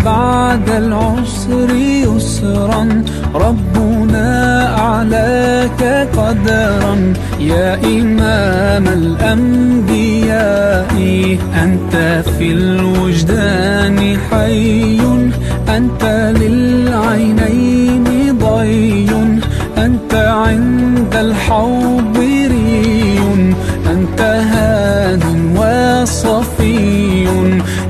بعد العسر يسرا، ربنا أعلاك قدرا. يا إمام الأنبياء أنت في الوجدان حي، أنت للعينين ضي، أنت عند الحوض ري، أنت هاد وصفي.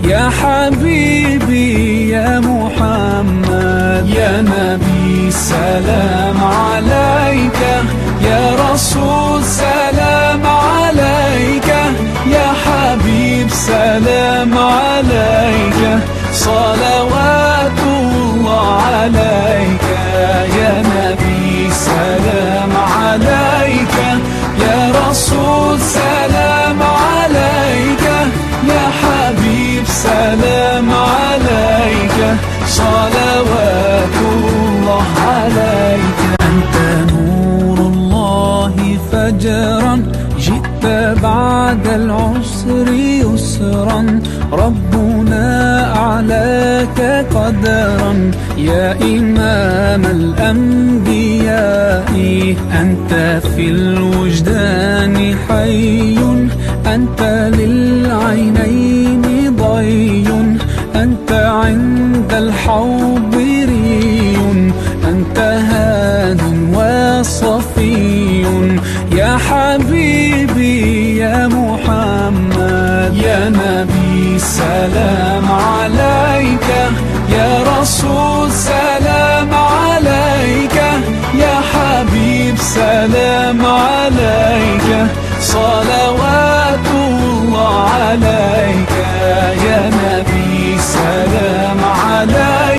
يا حبيبي يا محمد، يا نبي سلام عليك، يا رسول سلام عليك، يا حبيب سلام عليك، صلوات الله عليك. يا نبي سلام عليك، يا رسول سلام عليك، يا حبيب سلام عليك، صلوات الله عليك. أنت نور الله فجرا، جئت بعد العسر يسرا، ربنا أعلاك قدرا. يا إمام الأنبياء أنت في الوجدان حي، أنت للعينين ضي، أنت عند الحوض ري، أنت هاد وصفي. يا حبيبي يا محمد، يا نبي سلام عليك، يا رسول سلام عليك، يا حبيب سلام عليك، صلوات